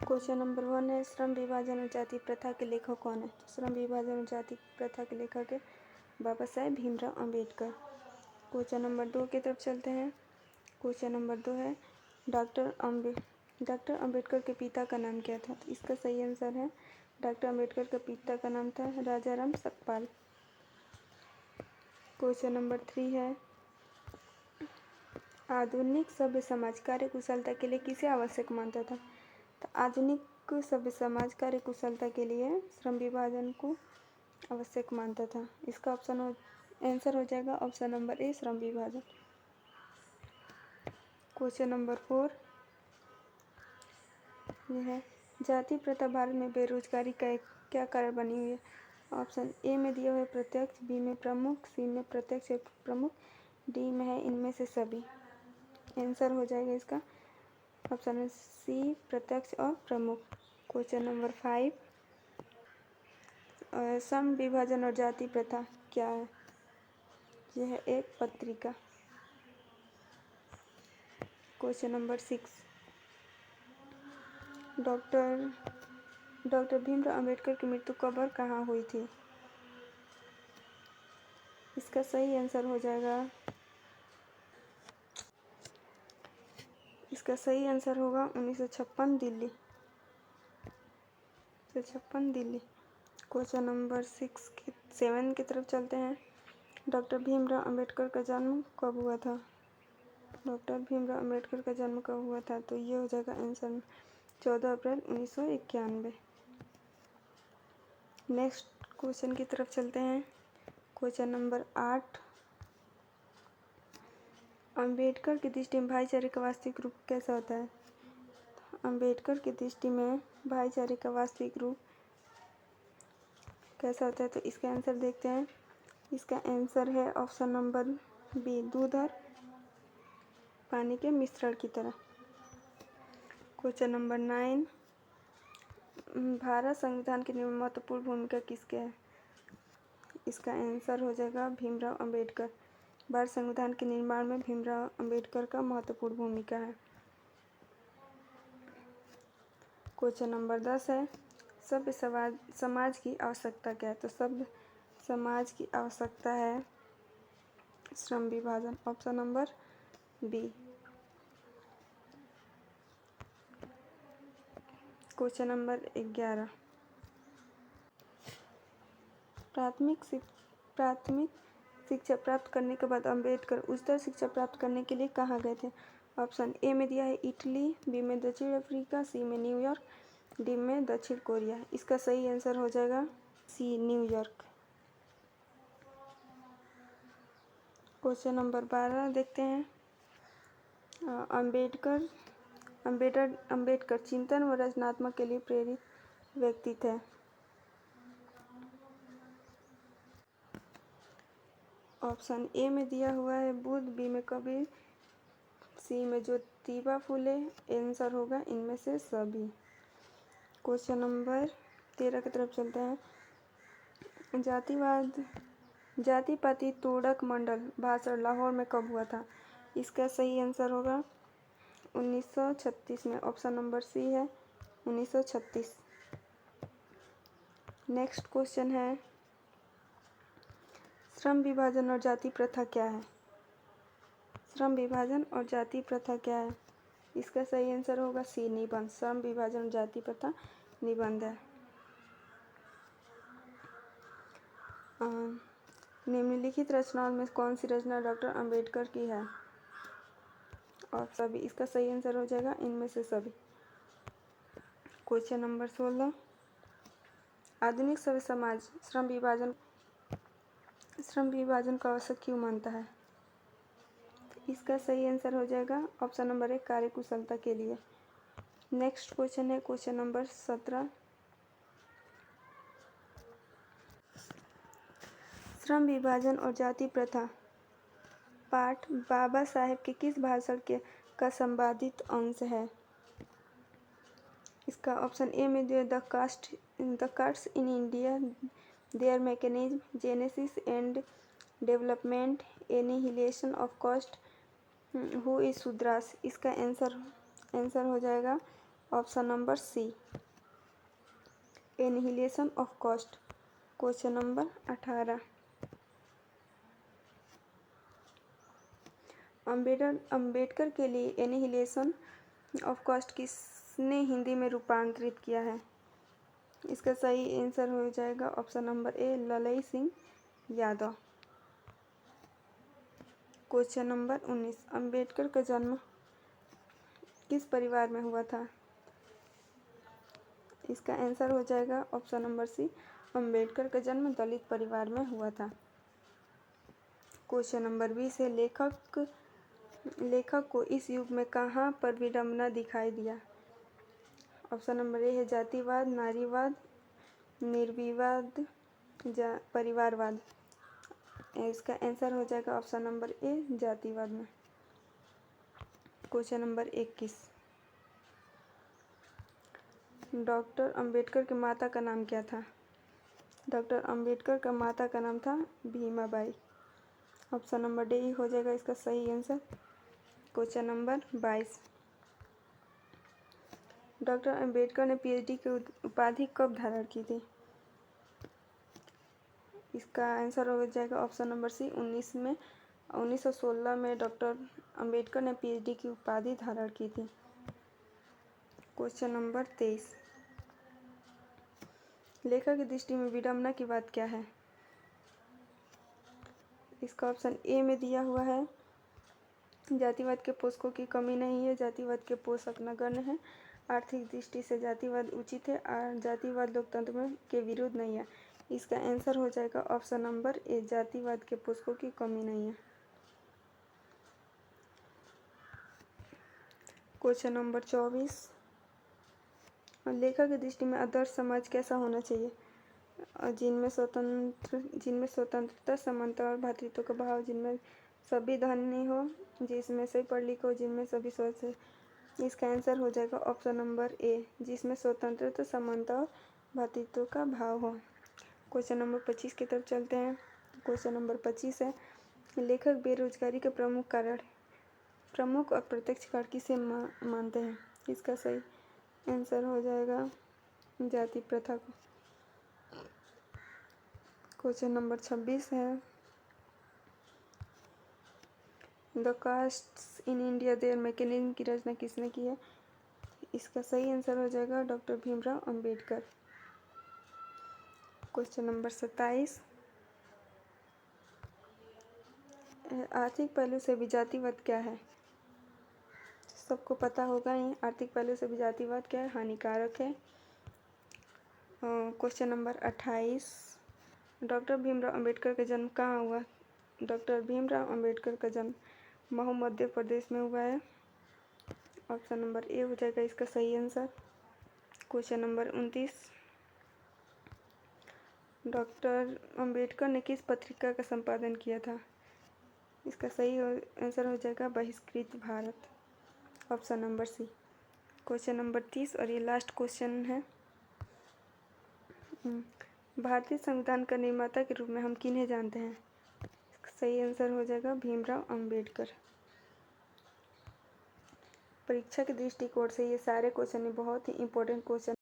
Question number 1 है श्रम विभाजन और जाति प्रथा के लेखक कौन है। तो श्रम विभाजन और जाति प्रथा के लेखक है बाबा साहेब भीमराव अंबेडकर। क्वेश्चन नंबर 2 की तरफ चलते हैं। क्वेश्चन नंबर 2 है डॉक्टर अंबेडकर के पिता का नाम क्या था। तो इसका सही आंसर है डॉक्टर अंबेडकर के पिता का नाम था राजाराम सकपाल। क्वेश्चन नंबर 3 है आधुनिक सभ्य समाज कार्य कुशलता के लिए किसे आवश्यक मानता था। तो आधुनिक सभ्य समाज कार्य कुशलता के लिए श्रम विभाजन को आवश्यक मानता था। इसका आंसर हो जाएगा ऑप्शन नंबर ए श्रम विभाजन। क्वेश्चन नंबर 4 यह है जाति प्रथा भारत में बेरोजगारी का क्या कारण बनी हुई है। ऑप्शन ए में दिया हुआ है प्रत्यक्ष, बी में प्रमुख, सी में प्रत्यक्ष प्रमुख, डी में है इनमें से सभी। आंसर हो जाएगा इसका ऑप्शन सी प्रत्यक्ष और प्रमुख। क्वेश्चन नंबर 5 श्रम विभाजन और जाति प्रथा क्या है। यह है एक पत्रिका। Question number 6 doctor Bhimrao Ambedkar की मृत्यु कब और कहाँ हुई थी। इसका सही आंसर हो जाएगा इसका सही आंसर होगा 1956 दिल्ली। क्वेश्चन नंबर 7 की तरफ चलते हैं। डॉक्टर भीमराव अंबेडकर का जन्म कब हुआ था। डॉक्टर भीमराव अंबेडकर का जन्म कब हुआ था। तो ये हो जाएगा आंसर 14 अप्रैल 1991। नेक्स्ट क्वेश्चन की तरफ चलते हैं। क्वेश्चन नंबर 8 अंबेडकर की दृष्टि में भाईचारे का वास्तविक रूप कैसा होता है। अंबेडकर की दृष्टि में भाईचारे का वास्तविक रूप कैसा होता है। तो इसका आंसर देखते हैं। इसका आंसर है ऑप्शन नंबर बी दूध और पानी के मिश्रण की तरह। क्वेश्चन नंबर 9 भारत संविधान के निर्माण में महत्वपूर्ण भूमिका किसकी है। इसका आंसर हो जाएगा भीमराव अंबेडकर। भारत संविधान के निर्माण में भीमराव अंबेडकर का महत्वपूर्ण भूमिका है। क्वेश्चन नंबर 10 है सभ्य समाज की आवश्यकता क्या है। तो सभ्य समाज की आवश्यकता है श्रम विभाजन। Option number B. Question number 11 प्राथमिक शिक्षा प्राप्त करने के बाद अंबेडकर उच्चतर शिक्षा प्राप्त करने के लिए कहाँ गए थे। ऑप्शन ए में दिया है इटली, बी में दक्षिण अफ्रीका, सी में न्यूयॉर्क, डी में दक्षिण कोरिया। इसका सही आंसर हो जाएगा सी न्यूयॉर्क। क्वेश्चन नंबर 12 देखते हैं। अंबेडकर चिंतन व रचनात्मक के लिए प्रेरित व्यक्ति थे। ऑप्शन ए में दिया हुआ है बुद्ध, बी में कबीर, सी में ज्योतिबा फुले। आंसर होगा इनमें से सभी। क्वेश्चन नंबर 13 की तरफ चलते हैं। जाति-पाति तोड़क मंडल भाषण लाहौर में कब हुआ था। इसका सही आंसर होगा 1936 में। ऑप्शन नंबर सी है 1936। नेक्स्ट क्वेश्चन है श्रम विभाजन और जाति प्रथा क्या है। श्रम विभाजन और जाति प्रथा क्या है। इसका सही आंसर होगा सी निबंध। श्रम विभाजन और जाति प्रथा निबंध है। निम्नलिखित रचनाओं में कौन सी रचना डॉक्टर अंबेडकर की है। और सभी। इसका सही आंसर हो जाएगा इनमें से सभी। क्वेश्चन नंबर 16 आधुनिक सभ्य समाज श्रम विभाजन को आवश्यक क्यों मानता है। इसका सही आंसर हो जाएगा ऑप्शन नंबर 1 कार्य कुशलता के लिए। नेक्स्ट क्वेश्चन है क्वेश्चन नंबर 17 श्रम विभाजन और जाति प्रथा पाठ बाबा साहेब के किस भाषण का संपादित अंश है। इसका ऑप्शन ए में the caste in India their mechanism genesis and development annihilation of caste who is Shudras. इसका आंसर हो जाएगा option number C, annihilation of caste. Question number 18, Ambedkar के लिए एनिहिलेशन ऑफ कॉस्ट किसने हिंदी में रूपांतरित किया है? इसका सही आंसर हो जाएगा option number A, Lalai Singh Yadav. Question number 19, Ambedkar का जन्म किस परिवार में हुआ था? इसका आंसर हो जाएगा ऑप्शन नंबर सी, अंबेडकर का जन्म दलित परिवार में हुआ था। क्वेश्चन नंबर 20 है, लेखक को इस युग में कहाँ पर विडंबना दिखाई दिया? ऑप्शन नंबर ए है जातिवाद, नारीवाद, निर्विवाद, परिवारवाद। इसका आंसर हो जाएगा ऑप्शन नंबर ए, जातिवाद में। क्वेश्चन नंबर 21, डॉक्टर अंबेडकर की माता का नाम क्या था? डॉक्टर अंबेडकर का माता का नाम था भीमाबाई। ऑप्शन नंबर डी हो जाएगा इसका सही answer. Question number 22, doctor Ambedkar ने पीएचडी की उपाधि कब धारण की थी? इसका आंसर हो जाएगा ऑप्शन नंबर सी, 1916 में डॉक्टर अंबेडकर ने पीएचडी की उपाधि धारण की थी। क्वेश्चन नंबर 23, लेखक की दृष्टि में विडंबना की बात क्या है? इसका ऑप्शन ए में दिया हुआ है, जातिवाद के पोषकों की कमी नहीं है, जातिवाद के पोषक नगण्य हैं, आर्थिक दृष्टि से जातिवाद उचित है और जातिवाद लोकतंत्र में के विरुद्ध नहीं है। इसका आंसर हो जाएगा ऑप्शन नंबर ए, जातिवाद के पोषकों की कमी नहीं है। क्वेश्चन नंबर 24, लेखक की दृष्टि में आदर्श समाज कैसा होना चाहिए? जिनमें स्वतंत्रता, समानता और भातृत्व का भाव, जिनमें सभी धनी हो, जिसमें सभी पढ़ लिखे हो, जिनमें सभी स्वच्छ है। इसका आंसर हो जाएगा ऑप्शन नंबर ए, जिसमें स्वतंत्रता, समानता और भातृत्व का भाव हो। क्वेश्चन नंबर 25 की तरफ चलते हैं। क्वेश्चन नंबर 25 है, लेखक बेरोजगारी के प्रमुख और प्रत्यक्ष कारण किसे मानते हैं? इसका सही आंसर हो जाएगा जाति प्रथा को। क्वेश्चन नंबर 26 है, the castes in India their mechanism की रचना किसने की है? इसका सही आंसर हो जाएगा doctor Bhimrao Ambedkar. Question number 27, आर्थिक पहलू से भी जातिवाद क्या है? सबको पता होगा ही, आर्थिक पहलू से भी जातिवाद क्या है? हानिकारक है। Question number 28, doctor Bhimrao Ambedkar का जन्म कहाँ हुआ? डॉक्टर भीमराव अंबेडकर का जन्म महू मध्य प्रदेश में हुआ है। ऑप्शन नंबर ए हो जाएगा इसका सही answer. Question number 29, doctor Ambedkar ने किस पत्रिका का संपादन किया था? इसका सही आंसर हो जाएगा Bahishkrit Bharat. Option number C. Question number 30 और ये लास्ट क्वेश्चन है, भारतीय संविधान का निर्माता के रूप में हम किन्हें जानते हैं? सही आंसर हो जाएगा भीमराव अंबेडकर। परीक्षा के दृष्टिकोण से ये सारे क्वेश्चन बहुत ही इंपॉर्टेंट क्वेश्चन